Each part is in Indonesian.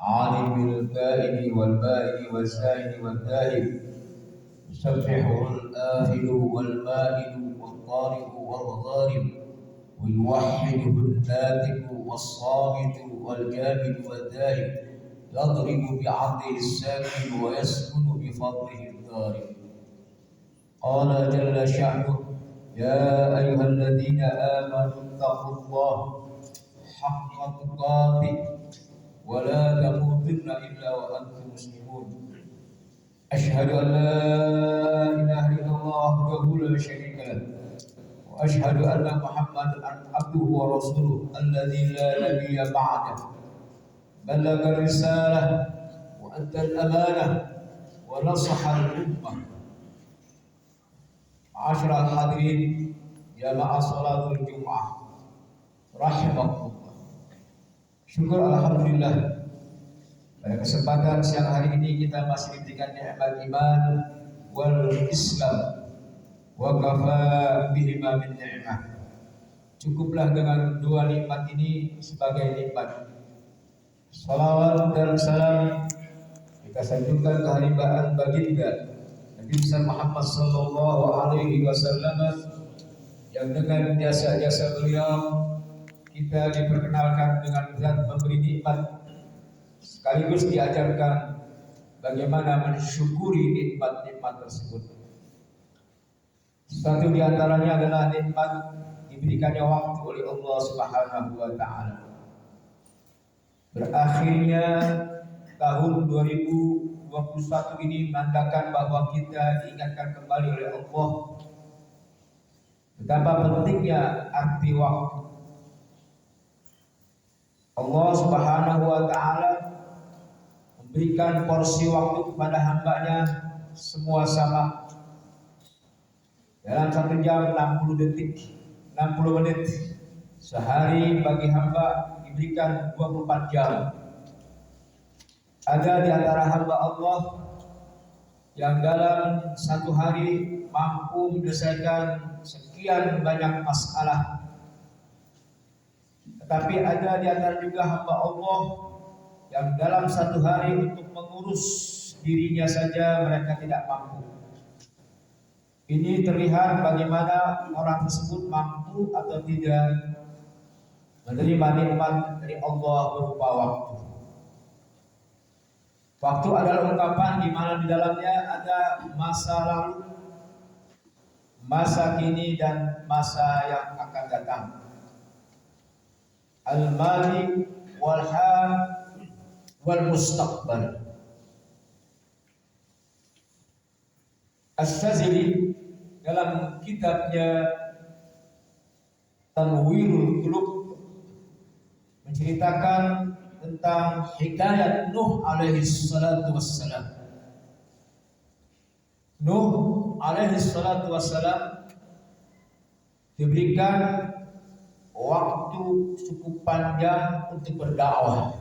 عالم الكائن والبائن والسائل والذاهب يسبحه الآخر والمائل والطارئ والغارب ويوحده الناتق والصامت والجامد والذاهب يضرب بعدله الساكن ويسكن بفضله الضارب. قال جل شأنه: يا أيها الذين آمنوا اتقوا الله حق تقاته ولا تموتن إلا وأنتم مسلمون. أشهد أن لا إله إلا الله وحده لا شريك له وأشهد أن محمدا عبده ورسوله الذي لا نبي بعده بلغ الرسالة وأدى الأمانة ونصح الأمة. معاشر الحاضرين جماعة صلاة الجمعة rahimakumullah. Syukur alhamdulillah, pada kesempatan siang hari ini kita masih diberikan nikmat iman wal Islam wa kafa bihima min ni'mah. Cukuplah dengan dua nikmat ini sebagai nikmat. Salawat dan salam kita sanjungkan kehadiran baginda Nabi Muhammad sallallahu alaihi wasallam yang dengan jasa-jasa beliau kita diperkenalkan dengan zat memberi nikmat, sekaligus diajarkan bagaimana mensyukuri nikmat-nikmat tersebut. Satu di antaranya adalah nikmat diberikannya waktu oleh Allah Subhanahu wa taala. Berakhirnya tahun 2021 ini menandakan bahwa kita diingatkan kembali oleh Allah betapa pentingnya arti waktu. Allah Subhanahu wa taala memberikan porsi waktu kepada hambanya semua sama. Dalam 1 jam 60 detik, 60 menit. Sehari bagi hamba diberikan 24 jam. Ada di antara hamba Allah yang dalam satu hari mampu menyelesaikan sekian banyak masalah. Tetapi ada di antara juga hamba Allah yang dalam satu hari untuk mengurus dirinya saja mereka tidak mampu. Ini terlihat bagaimana orang tersebut mampu atau tidak menerima nikmat dari Allah berupa waktu. Waktu adalah ungkapan di mana di dalamnya ada masa lalu, masa kini dan masa yang akan datang. Al-madi wal-hal wal-mustaqbal. As-Sazili dalam kitabnya Tanwirul Qulub menceritakan tentang hikayat Nuh alaihi salatu wassalam. Nuh alaihi salatu wassalam diberikan waktu cukup panjang untuk berdakwah.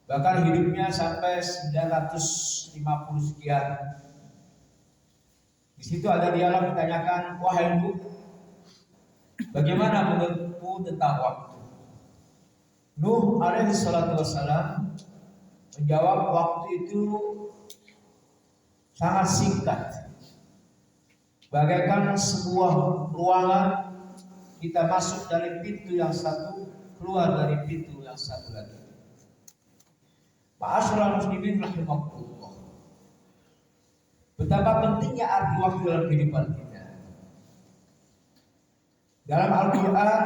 Bahkan hidupnya sampai 950 sekian. Di situ ada dialog ditanyakan, wahai Nuh, bagaimana menurutmu tentang waktu? Nuh alaihi salatu wassalam menjawab, waktu itu sangat singkat. Bagaikan sebuah ruangan, kita masuk dari pintu yang satu, keluar dari pintu yang satu lagi. Ma'asyiral muslimin rahimakumullah. Betapa pentingnya arti waktu dalam kehidupan kita. Dalam Al-Quran,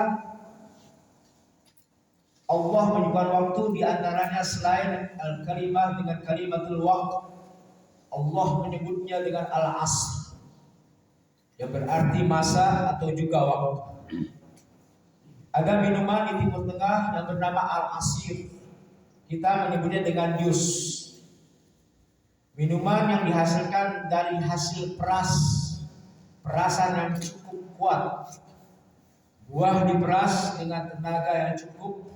Allah menyebutkan waktu di antaranya selain al-kalimah dengan kalimatul waqt, Allah menyebutnya dengan al-asr, yang berarti masa atau juga waktu. Ada minuman di Timur Tengah yang bernama al-asir. Kita menyebutnya dengan jus. Minuman yang dihasilkan dari hasil perasan yang cukup kuat. Buah diperas dengan tenaga yang cukup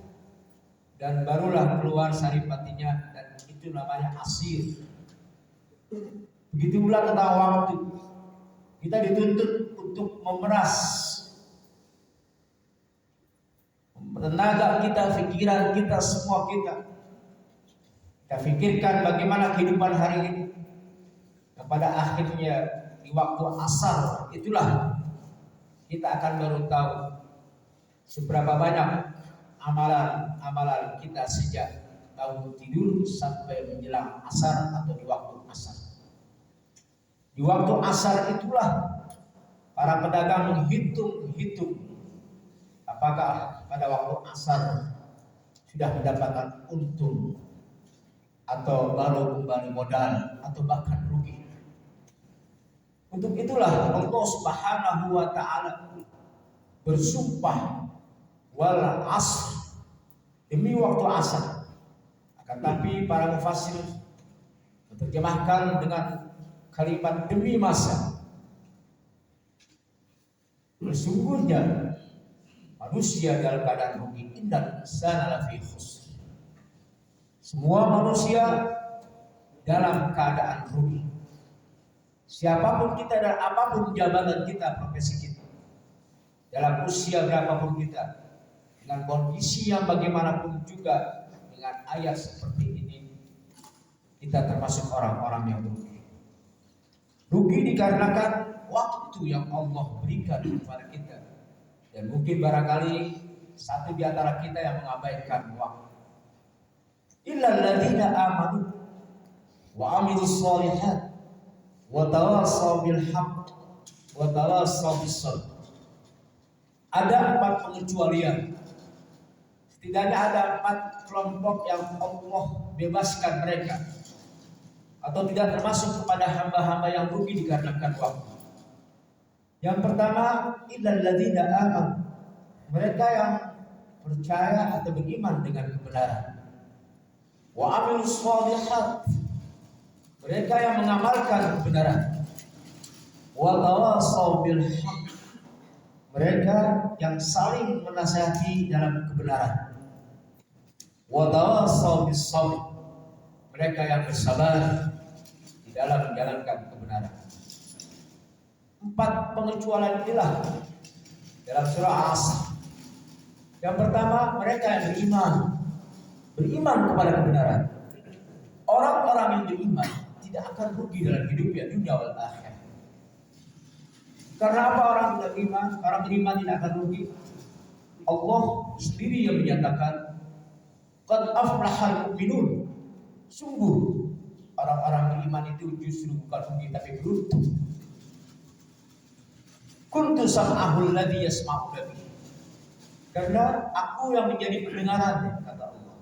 dan barulah keluar saripatinya, dan itu namanya asir. Begitu pula tentang waktu. Kita dituntut untuk memeras tenaga kita, pikiran kita, semua kita Kita pikirkan bagaimana kehidupan hari ini. Pada akhirnya di waktu asar itulah kita akan baru tahu seberapa banyak amalan-amalan kita sejak bangun tidur sampai menjelang asar atau di waktu asar. Di waktu asar itulah para pedagang menghitung apakah pada waktu asar sudah mendapatkan untung atau baru kembali modal atau bahkan rugi. Untuk itulah Allah Subhanahu wa taala bersumpah wal asr, demi waktu asar. Akan tapi para mufassir menerjemahkan dengan kalimat demi masa. Sesungguhnya manusia dalam keadaan rugi, innal insana lafi khusr. Semua manusia dalam keadaan rugi. Siapapun kita dan apapun jabatan kita, profesi kita, dalam usia berapapun kita, dengan kondisi yang bagaimanapun juga, dengan ayat seperti ini, kita termasuk orang-orang yang rugi. Rugi dikarenakan waktu yang Allah berikan kepada kita, dan mungkin barangkali satu di antara kita yang mengabaikan waktu. Illal ladzina amanu wa amilus shalihat wa tawassaw bil haqq wa tawassaw bis sabr. Ada 4 pengecualian. Setidaknya ada 4 kelompok yang Allah bebaskan mereka atau tidak termasuk kepada hamba-hamba yang rugi dikarenakan waktu. Yang pertama, illal ladzina amanu, mereka yang percaya atau beriman dengan kebenaran. Wa amilus shalihat, mereka yang mengamalkan kebenaran. Wa tawassaw bil haqq, mereka yang saling menasihati dalam kebenaran. Wa tawassaw bis sabr, mereka yang bersabar di dalam menjalankan kebenaran. 4 pengecualian inilah dalam surah Asr. Yang pertama, mereka yang beriman kepada kebenaran. Orang-orang yang beriman tidak akan rugi dalam hidupnya dunia wal akhirah. Karena apa orang tidak beriman? Orang beriman tidak akan rugi. Allah sendiri yang menyatakan qad aflahal mu'minun. Sungguh orang-orang beriman itu justru bukan rugi tapi beruntung. Kuntu sam'ahul ladzi yasma'u bihi. Karena aku yang menjadi pendengaran, kata Allah.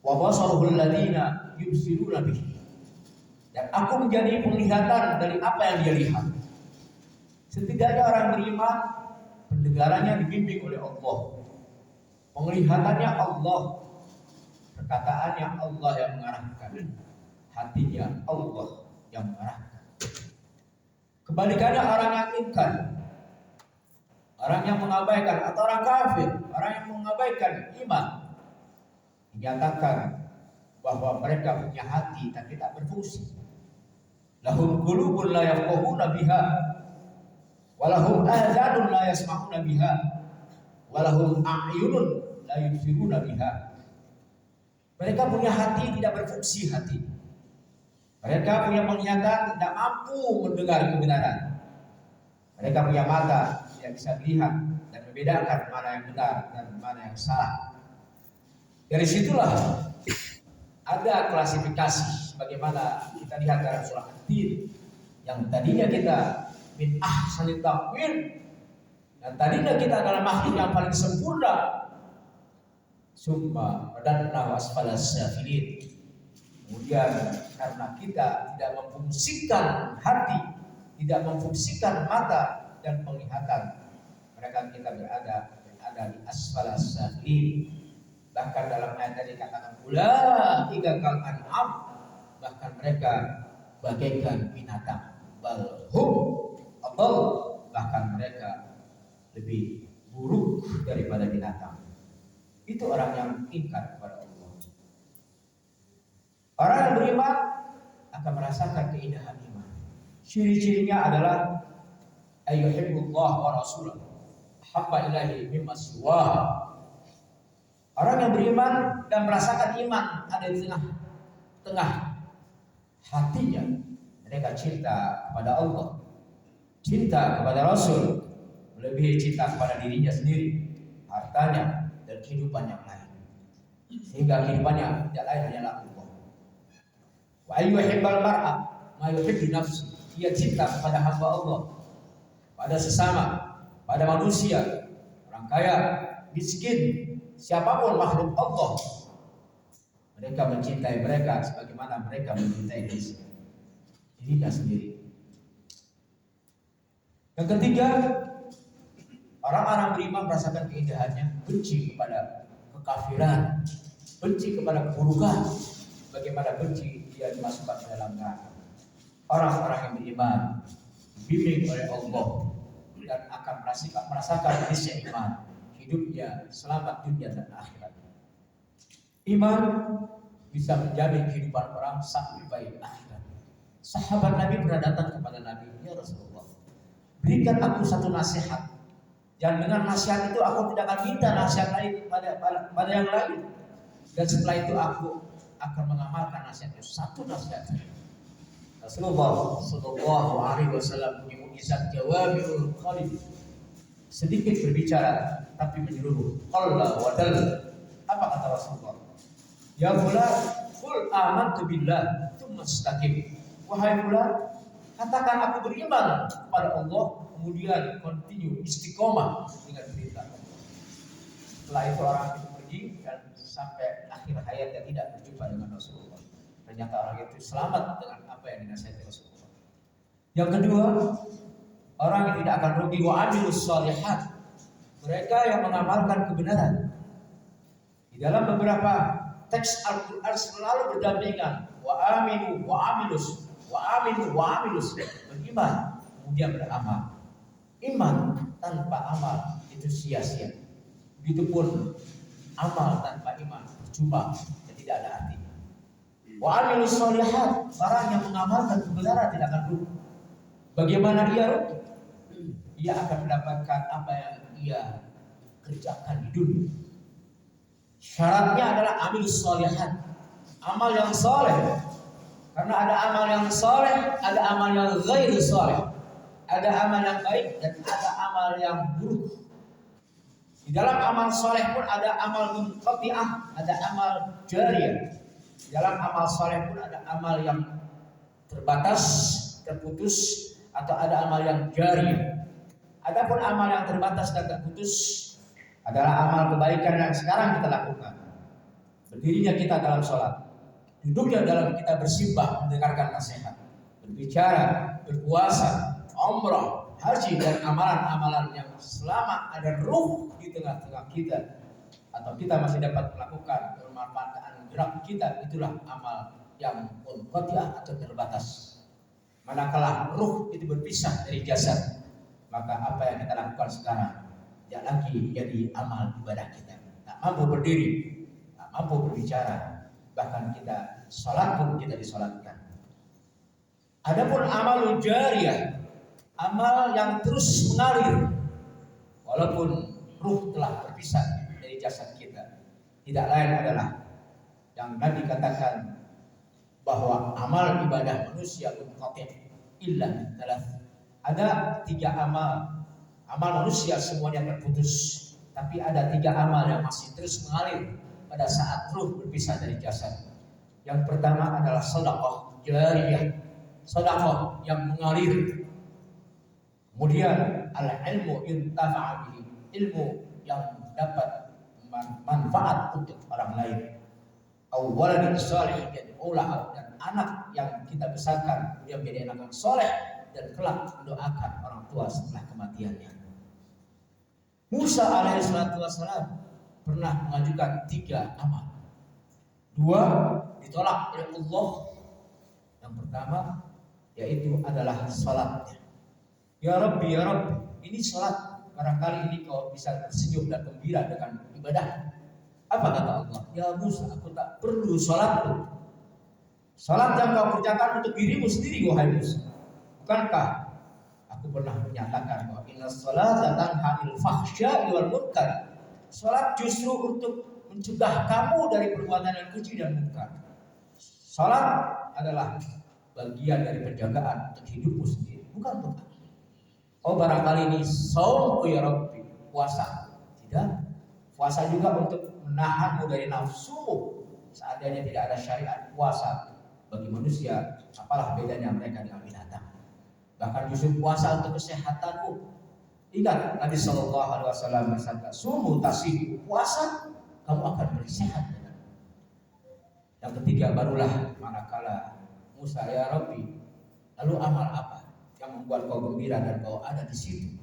Wa basaruhul ladzina yubsiruna bihi. Dan aku menjadi penglihatan dari apa yang dia lihat. Setidaknya orang beriman, pendengarannya dibimbing oleh Allah, penglihatannya Allah, perkataannya Allah yang mengarahkan, hatinya Allah yang mengarahkan. Kebalikannya orang yang ingkar, orang yang mengabaikan, atau orang kafir, orang yang mengabaikan iman, dinyatakan bahwa mereka punya hati tapi tak berfungsi. Lahum qulubun la yafqahuna biha, walahum adhanun la yasma'una biha, walahum a'yunun la yubsiruna biha. Mereka punya hati tidak berfungsi hati. Mereka punya penglihatan tidak mampu mendengar kebenaran. Mereka punya mata tidak bisa melihat dan membedakan mana yang benar dan mana yang salah. Dari situlah ada klasifikasi sebagaimana kita lihat dalam surah At-Tin yang tadinya kita min ahsanit taqwim, dan tadinya kita adalah makhluk yang paling sempurna. Summa radadnahu asfala safilin. Kemudian karena kita tidak memfungsikan hati, tidak memfungsikan mata dan penglihatan, mereka kita berada di asfala safilin. Bahkan dalam ayat tadi katakan ulaika kal an'am, bahkan mereka bagaikan binatang. Bal hum adall, bahkan mereka lebih buruk daripada binatang. Itu orang yang ingkar kepada Allah. Orang yang beriman akan merasakan keindahan iman. Ciri-cirinya adalah ayyuhibbullah wa rasulah habba ilaihi mimma siwah. Orang yang beriman dan merasakan iman ada di tengah tengah hatinya mereka cinta kepada Allah, cinta kepada Rasul, melebihi cinta kepada dirinya sendiri, hartanya, dan kehidupan yang lain. Sehingga kehidupannya tidak lain hanyalah Allah. Wa ayyuhibbal mar'a ma yuhibbu nafsi. Ia cinta kepada hamba Allah, pada sesama, pada manusia, orang kaya, miskin, siapapun makhluk Allah. Mereka mencintai mereka sebagaimana mereka mencintai dirinya sendiri. Yang ketiga, orang-orang beriman merasakan keindahannya, benci kepada kekafiran, benci kepada keburukan, bagaimana benci dia dimasukkan ke dalam neraka. Orang-orang yang beriman dibimbing oleh Allah dan akan merasakan hasilnya iman, hidupnya selamat dunia dan akhirat. Iman bisa menjamin kehidupan orang sampai akhirat. Sahabat Nabi pernah datang kepada Nabi, ya Rasulullah, berikan aku satu nasihat. Dan dengan nasihat itu aku tidak akan minta nasihat lain pada yang lain. Dan setelah itu aku akan mengamalkan nasihat itu. Satu nasihat. Rasulullah Sallallahu Alaihi Wasallam punya mukjizat jawami'ul qalim. Sedikit berbicara tapi menyeluruh. Qalla wa dal. Apa kata Rasulullah? Ya fulan, qul amantu billah, tsumma istaqim. Wahai fulan, katakan aku beriman kepada Allah, kemudian continue istiqomah dengan perintah Allah. Setelah itu orang itu pergi dan sampai akhir hayatnya tidak berjumpa dengan Rasulullah. Ternyata orang itu selamat dengan apa yang dinasihati Rasulullah. Yang kedua, orang yang tidak akan rugi wa amilus shalihat. Mereka yang mengamalkan kebenaran. Di dalam beberapa teks Al-Quran selalu berdampingan wa aminu wa amilus, wa aminu wa amilus, beriman kemudian beramal. Iman tanpa amal itu sia-sia. Begitupun amal tanpa iman percuma dan tidak ada artinya. Wa amilus shalihat, orang yang mengamalkan kebenaran tidak akan rugi. Bagaimana dia rugi? Dia akan mendapatkan apa yang ia kerjakan di dunia. Syaratnya adalah amilus shalihat, amal yang soleh. Karena ada amal yang soleh, ada amal yang ghairu soleh. Ada amal yang baik dan ada amal yang buruk. Di dalam amal soleh pun ada amal munqati'ah, ada amal jariyah. Di dalam amal soleh pun ada amal yang terbatas, terputus, atau ada amal yang jariyah. Adapun amal yang terbatas dan terputus adalah amal kebaikan yang sekarang kita lakukan. Berdirinya kita dalam sholat, duduknya dalam kita bersimbah mendengarkan nasihat, berbicara, berpuasa, umrah, haji, dan amalan-amalan yang selama ada ruh di tengah-tengah kita atau kita masih dapat melakukan pemanfaatan gerak kita, itulah amal yang munqati'ah atau terbatas. Manakala ruh itu berpisah dari jasad, maka apa yang kita lakukan sekarang tidak lagi jadi amal ibadah kita. Tak mampu berdiri, tak mampu berbicara, bahkan kita sholat pun kita disolatkan. Adapun amal jariyah, amal yang terus mengalir walaupun ruh telah berpisah dari jasad kita, tidak lain adalah yang Nabi katakan bahwa amal ibadah manusia munqati' illa min thalath. Ada 3 amal manusia semuanya terputus, tapi ada 3 amal yang masih terus mengalir pada saat ruh berpisah dari jasad. Yang pertama adalah sedekah jariyah, sedekah yang mengalir. Kemudian al-ilmu yuntafa'a bihi, ilmu yang dapat manfaat untuk orang lain. Awalan salih yad'ulah, dan anak yang kita besarkan dia menjadi anak yang soleh dan kelak mendoakan orang tua setelah kematiannya. Musa alaihissalatu wassalam pernah mengajukan 3 amal. 2 ditolak oleh Allah. Yang pertama yaitu adalah salatnya. Ya Rabbi, ya Rabbi, ini salat. Barangkali ini kau bisa tersenyum dan gembira dengan ibadah. Apa kata Allah? Ya Musa, aku tak perlu salatmu. Salat yang kau kerjakan untuk dirimu sendiri, wahai Musa. Bukankah aku pernah menyatakan bahwa inna sholata tanha 'anil fahsya'i wal munkar. Salat justru untuk mencegah kamu dari perbuatan yang keji dan munkar. Salat adalah bagian dari penjagaan untuk hidupmu sendiri, bukan untuk aku. Oh barangkali ini saumku ya Rabbi, puasa. Tidak. Puasa juga untuk menahanmu dari nafsumu. Seandainya tidak ada syariat puasa bagi manusia, apalah bedanya mereka dengan binatang. Bahkan justru puasa untuk kesehatanmu. Ingat Nabi Shallallahu Alaihi Wasallam bersabda, sumu tasihu, puasa kamu akan bersehat. Yang ketiga barulah manakala Musa ya Rabbi, lalu amal apa yang membuat kau gembira dan kau ada di situ?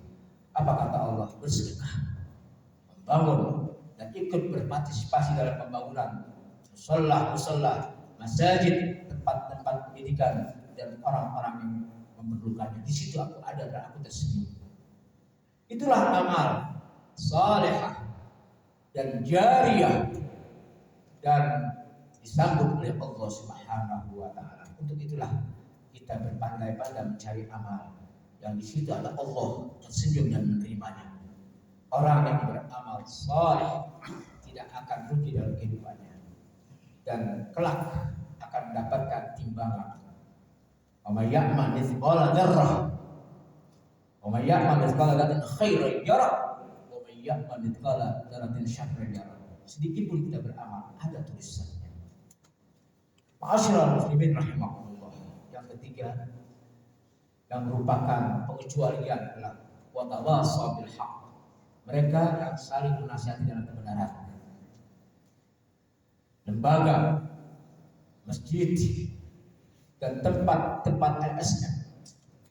Apa kata Allah? Bersedekah, membangun dan ikut berpartisipasi dalam pembangunan musalla, masjid, tempat-tempat pendidikan dan orang-orang yang memerlukannya. Di situ aku ada dan aku tersenyum. Itulah amal salehah dan jariyah dan disambut oleh Allah Subhanahu wa taala. Untuk itulah kita berpandai-pandai mencari amal yang di situ ada Allah tersenyum dan menerimanya. Orang yang beramal saleh tidak akan rugi dalam kehidupannya dan kelak akan mendapatkan timbangan. Wa may ya'mal mithqala dzarrah wa may ya'mal mithqala dzarratin khairan yarah wa may ya'mal mithqala dzarratin syarran yarah. Sedikit pun kita beramal ada tulisannya. Ma'asyiral muslimin rahimakumullah. Yang ketiga yang merupakan pengecualian adalah wa tawassaw bil haqq. Mereka yang saling menasihati dalam kebenaran. Lembaga, masjid, dan tempat-tempat LSM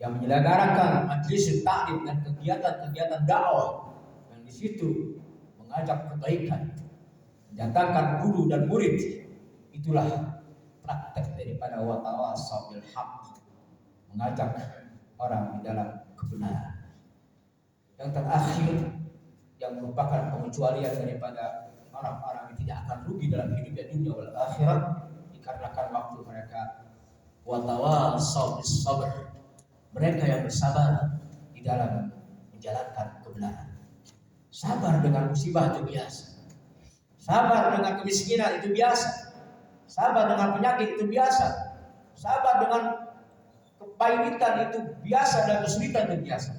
yang menyelenggarakan majelis taklim dan kegiatan-kegiatan dakwah yang di situ mengajak kebaikan, mendatangkan guru dan murid, itulah praktek daripada wa tawassaw bil haqq, mengajak orang di dalam kebenaran. Yang terakhir yang merupakan pengecualian daripada orang-orang yang tidak akan rugi dalam hidupnya dunia wal akhirat dikarenakan waktu mereka wa tawassaw bis sabr, mereka yang bersabar di dalam menjalankan kebenaran. Sabar dengan musibah itu biasa. Sabar dengan kemiskinan itu biasa. Sabar dengan penyakit itu biasa. Sabar dengan kepahitan itu biasa dan kesulitan itu biasa.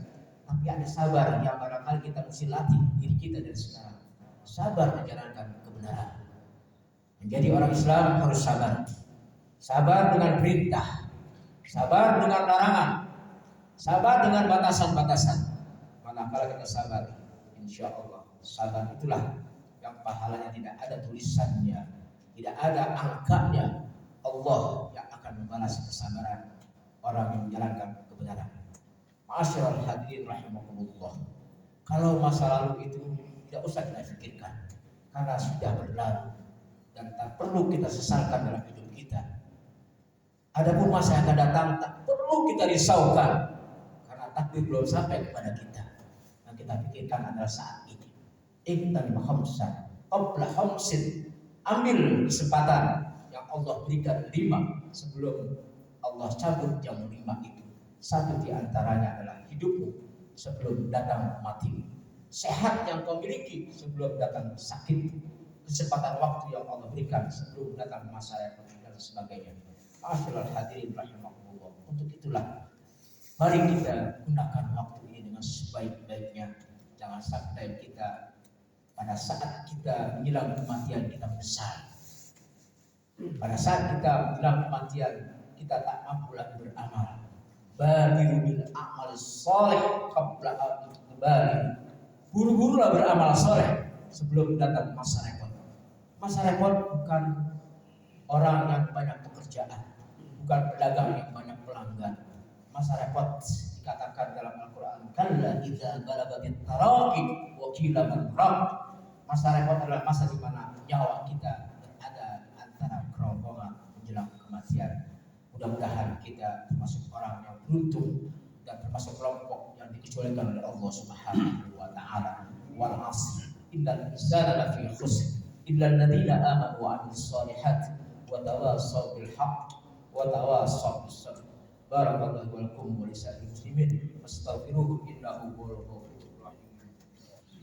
Tapi ada sabar yang barangkali kita mesti latih diri kita dari sekarang. Sabar menjalankan kebenaran. Menjadi orang Islam harus sabar. Sabar dengan perintah. Sabar dengan larangan. Sabar dengan batasan-batasan. Manakala kita sabar, insya Allah sabar itulah yang pahalanya tidak ada tulisannya, tidak ada angkanya. Allah yang akan membalas kesabaran orang yang menjalankan kebenaran. Ma'asyiral hadirin rahimakumullah. Kalau masa lalu itu tidak usah kita pikirkan karena sudah berlalu dan tak perlu kita sesalkan dalam hidup kita. Adapun masa yang akan datang tak perlu kita risaukan karena takdir belum sampai kepada kita. Yang kita pikirkan adalah saat ini. Iktan khamsan qabla khamsin. Ambil kesempatan yang Allah berikan 5 sebelum Allah cabut yang 5 itu. Satu di antaranya adalah hidupmu sebelum datang mati. Sehat yang kau miliki sebelum datang sakit. Kesempatan waktu yang Allah berikan sebelum datang masa yang dan sebagainya. Ma'asyiral hadirin rahimakumullah. Untuk itulah mari kita gunakan waktu ini dengan sebaik-baiknya. Jangan sampai kita pada saat kita menjelang kematian kita menyesal. Pada saat kita menjelang kematian kita tak mampu lagi beramal. Badiru bil amal saleh qabla an tubadir. Buru-burulah beramal saleh sebelum datang masa repot. Masa repot bukan orang yang banyak pekerjaan, bukan pedagang yang banyak pelanggan. Masa repot dikatakan dalam Al-Quran, kalla idza balagatit taraqi wa qila man raq. Masa repot adalah masa di mana nyawa kita berada di antara kerongkongan menjelang kematian. Mudah-mudahan kita termasuk orang yang beruntung dan termasuk kelompok yang dikecualikan oleh Allah Subhanahu wa taala. Wal 'asr innal insana lafi khusr illa alladziina aamanu wa 'amilus shalihaati wa tawassaw bil haqq wa tawassaw bis sabr. Barakallahu lakum wa lisa'il muslimin wastaghfiruhu innahu huwal ghafurur